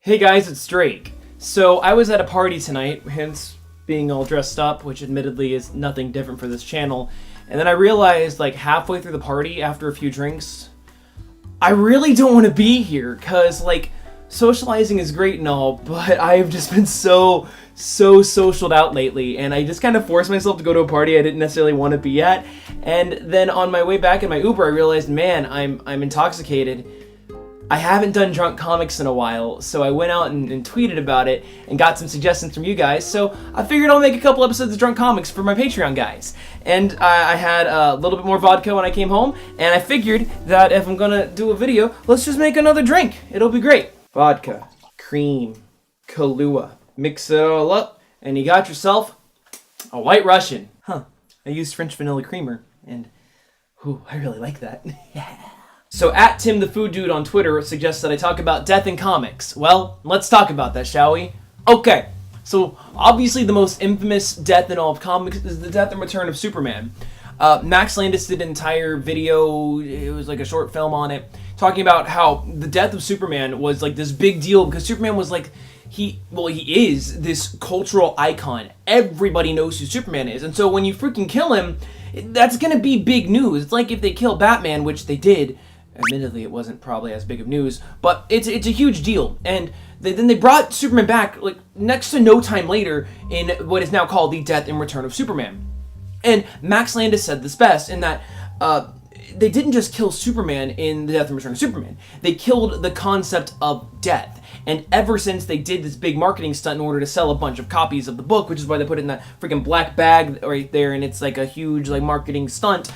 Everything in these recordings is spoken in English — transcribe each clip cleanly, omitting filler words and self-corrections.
Hey guys, it's Drake. So I was at a party tonight, hence being all dressed up, which admittedly is nothing different for this channel. And then I realized, like, halfway through the party, after a few drinks, I really don't want to be here, because, like, socializing is great and all, but I've just been so socialed out lately, and I just kind of forced myself to go to a party I didn't necessarily want to be at. And then on my way back in my Uber, I realized, man, I'm intoxicated. I haven't done Drunk Comics in a while, so I went out and tweeted about it and got some suggestions from you guys, so I figured I'll make a couple episodes of Drunk Comics for my Patreon guys. And I had a little bit more vodka when I came home, and I figured that if I'm gonna do a video, let's just make another drink. It'll be great. Vodka, cream, Kahlua. Mix it all up, and you got yourself a White Russian. Huh, I used French vanilla creamer, and I really like that. Yeah. So at Tim the Food Dude on Twitter suggests that I talk about death in comics. Well, let's talk about that, shall we? Okay, so obviously the most infamous death in all of comics is the death and return of Superman. Max Landis did an entire video, it was like a short film on it, talking about how the death of Superman was like this big deal because Superman was like, he is this cultural icon. Everybody knows who Superman is, and so when you freaking kill him, that's gonna be big news. It's like if they kill Batman, which they did. Admittedly, it wasn't probably as big of news, but it's a huge deal. And then they brought Superman back like next to no time later in what is now called the Death and Return of Superman. And Max Landis said this best in that they didn't just kill Superman in the Death and Return of Superman. They killed the concept of death. And ever since they did this big marketing stunt in order to sell a bunch of copies of the book, which is why they put it in that freaking black bag right there, and it's like a huge like marketing stunt,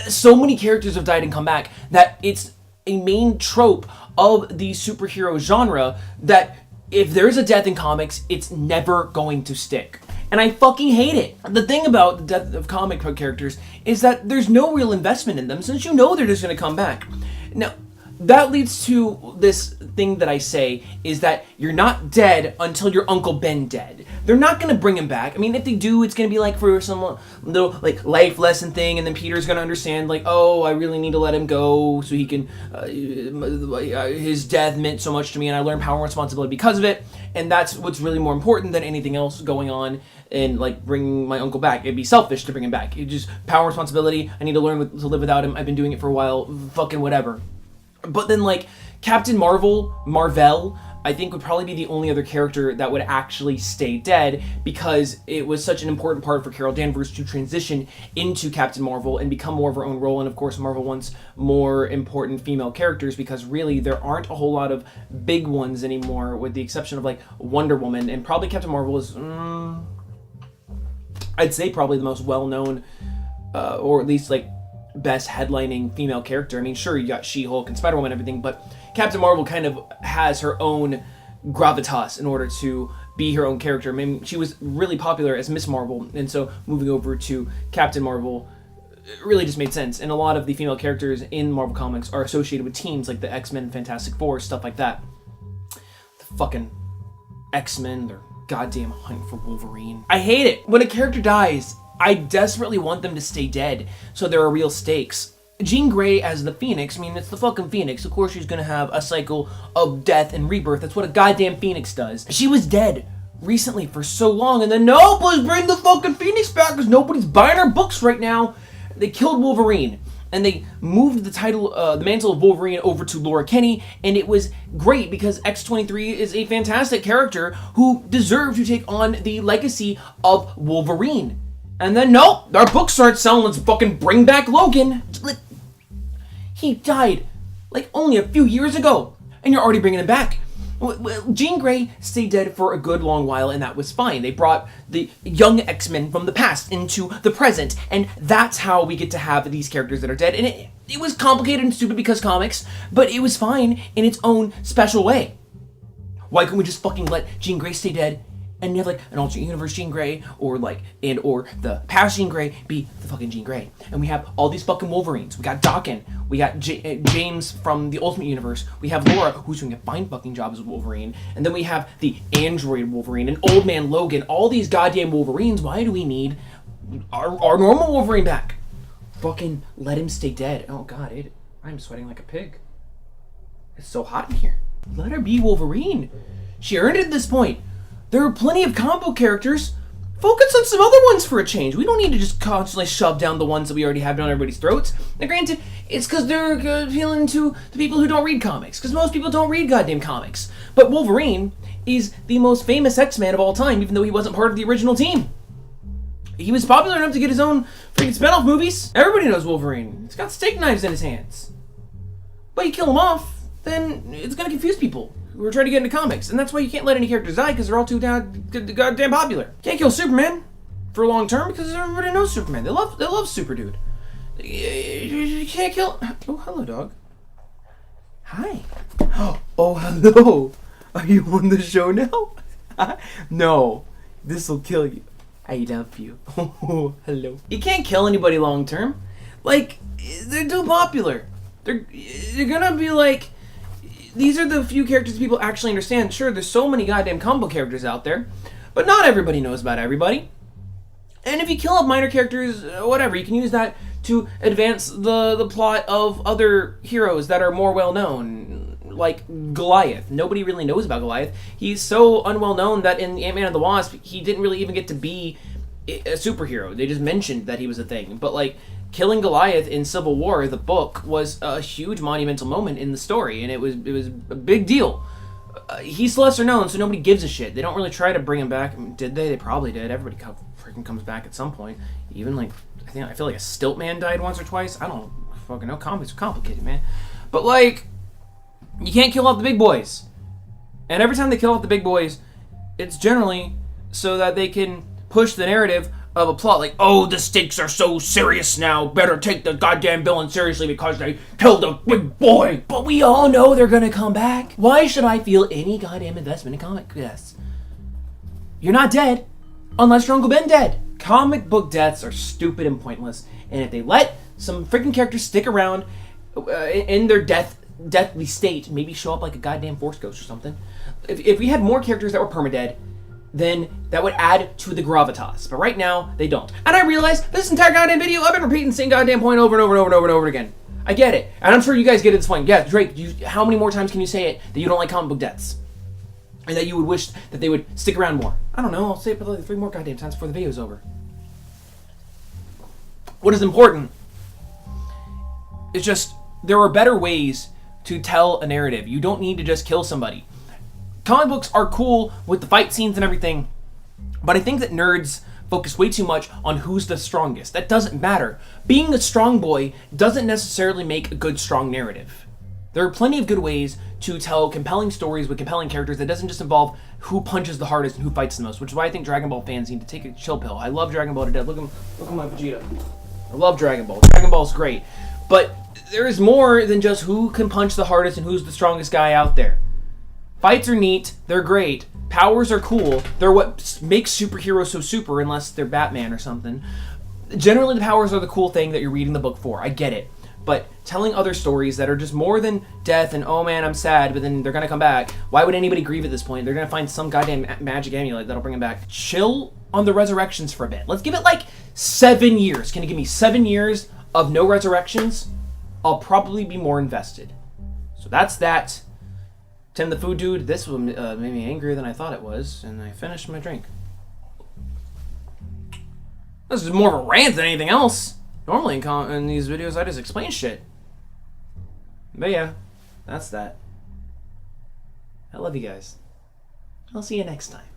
so many characters have died and come back that it's a main trope of the superhero genre that if there's a death in comics, it's never going to stick. And I fucking hate it. The thing about the death of comic book characters is that there's no real investment in them since you know they're just going to come back. Now, that leads to this thing that I say is that you're not dead until your Uncle Ben dead. They're not going to bring him back. I mean, if they do, it's going to be like for some little like life lesson thing, and then Peter's going to understand like, oh, I really need to let him go so he can, his death meant so much to me and I learned power and responsibility because of it, and that's what's really more important than anything else going on in like bringing my uncle back. It'd be selfish to bring him back. It's just power and responsibility. I need to learn to live without him. I've been doing it for a while. Fucking whatever. But then, like, Captain Marvel, I think would probably be the only other character that would actually stay dead because it was such an important part for Carol Danvers to transition into Captain Marvel and become more of her own role. And, of course, Marvel wants more important female characters because, really, there aren't a whole lot of big ones anymore with the exception of, like, Wonder Woman. And probably Captain Marvel is, I'd say probably the most well-known, or at least, like, best headlining female character. I mean, sure, you got She-Hulk and Spider-Woman and everything, but Captain Marvel kind of has her own gravitas in order to be her own character. I mean, she was really popular as Miss Marvel, and so moving over to Captain Marvel really just made sense. And a lot of the female characters in Marvel Comics are associated with teams like the X-Men, Fantastic Four, stuff like that. The fucking X-Men, their goddamn hunt for Wolverine. I hate it. When a character dies, I desperately want them to stay dead, so there are real stakes. Jean Grey as the Phoenix, I mean, it's the fucking Phoenix. Of course she's gonna have a cycle of death and rebirth. That's what a goddamn Phoenix does. She was dead recently for so long, and then, nope, let's bring the fucking Phoenix back because nobody's buying our books right now. They killed Wolverine, and they moved the title, the mantle of Wolverine over to Laura Kinney, and it was great because X-23 is a fantastic character who deserved to take on the legacy of Wolverine. And then, nope, our books start selling, let's fucking bring back Logan. He died, like, only a few years ago, and you're already bringing him back. Jean Grey stayed dead for a good long while, and that was fine. They brought the young X-Men from the past into the present, and that's how we get to have these characters that are dead. And it was complicated and stupid because comics, but it was fine in its own special way. Why couldn't we just fucking let Jean Grey stay dead? And you have, like, an alternate universe Jean Grey, or, like, or the past Jean Grey be the fucking Jean Grey. And we have all these fucking Wolverines. We got Daken. We got James from the Ultimate Universe. We have Laura, who's doing a fine fucking job as Wolverine. And then we have the android Wolverine and Old Man Logan. All these goddamn Wolverines. Why do we need our normal Wolverine back? Fucking let him stay dead. Oh, God, I'm sweating like a pig. It's so hot in here. Let her be Wolverine. She earned it at this point. There are plenty of comic book characters. Focus on some other ones for a change. We don't need to just constantly shove down the ones that we already have down everybody's throats. Now, granted, it's because they're appealing to the people who don't read comics, because most people don't read goddamn comics. But Wolverine is the most famous X-Man of all time, even though he wasn't part of the original team. He was popular enough to get his own freaking spin-off movies. Everybody knows Wolverine. He's got steak knives in his hands. But you kill him off, then it's going to confuse people who are trying to get into comics. And that's why you can't let any characters die, because they're all too goddamn popular. Can't kill Superman for long term, because everybody knows Superman. They love Super Dude. You can't kill... Oh, hello, dog. Hi. Oh, hello. Are you on the show now? No. This'll kill you. I love you. Oh, hello. You can't kill anybody long term. Like, they're too popular. You're gonna be like... These are the few characters people actually understand. Sure, there's so many goddamn combo characters out there, but not everybody knows about everybody. And if you kill off minor characters, whatever, you can use that to advance the plot of other heroes that are more well-known, like Goliath. Nobody really knows about Goliath. He's so unwell known that in Ant-Man and the Wasp, he didn't really even get to be a superhero. They just mentioned that he was a thing. But, like, killing Goliath in Civil War, the book, was a huge monumental moment in the story, and it was a big deal. He's lesser known, so nobody gives a shit. They don't really try to bring him back. I mean, did they? They probably did. Everybody freaking comes back at some point. Even, like, I feel like a Stilt Man died once or twice. I don't fucking know. Comics are complicated, man. But, like, you can't kill off the big boys. And every time they kill off the big boys, it's generally so that they can push the narrative of a plot like, oh, the stakes are so serious now, better take the goddamn villain seriously because they killed a big boy. But we all know they're gonna come back. Why should I feel any goddamn investment in comic deaths? You're not dead unless your Uncle Ben dead. Comic book deaths are stupid and pointless, and if they let some freaking characters stick around in their deathly state, maybe show up like a goddamn Force Ghost or something. If we had more characters that were permadead, then that would add to the gravitas. But right now, they don't. And I realize this entire goddamn video, I've been repeating the same goddamn point over and over and over and over and over again. I get it. And I'm sure you guys get it at this point. Yeah, Drake, how many more times can you say it that you don't like comic book deaths? And that you would wish that they would stick around more? I don't know. I'll say it probably 3 more goddamn times before the video's over. What is important is just, there are better ways to tell a narrative. You don't need to just kill somebody. Comic books are cool with the fight scenes and everything, but I think that nerds focus way too much on who's the strongest. That doesn't matter. Being a strong boy doesn't necessarily make a good, strong narrative. There are plenty of good ways to tell compelling stories with compelling characters that doesn't just involve who punches the hardest and who fights the most, which is why I think Dragon Ball fans need to take a chill pill. I love Dragon Ball to death. Look at my Vegeta. I love Dragon Ball. Dragon Ball's great. But there is more than just who can punch the hardest and who's the strongest guy out there. Fights are neat, they're great, powers are cool, they're what makes superheroes so super unless they're Batman or something. Generally the powers are the cool thing that you're reading the book for, I get it. But telling other stories that are just more than death and, oh man, I'm sad, but then they're gonna come back. Why would anybody grieve at this point? They're gonna find some goddamn magic amulet that'll bring them back. Chill on the resurrections for a bit. Let's give it like 7 years. Can you give me 7 years of no resurrections? I'll probably be more invested. So that's that. Tim the Food Dude, this one made me angrier than I thought it was, and I finished my drink. This is more of a rant than anything else. Normally in these videos I just explain shit. But yeah, that's that. I love you guys. I'll see you next time.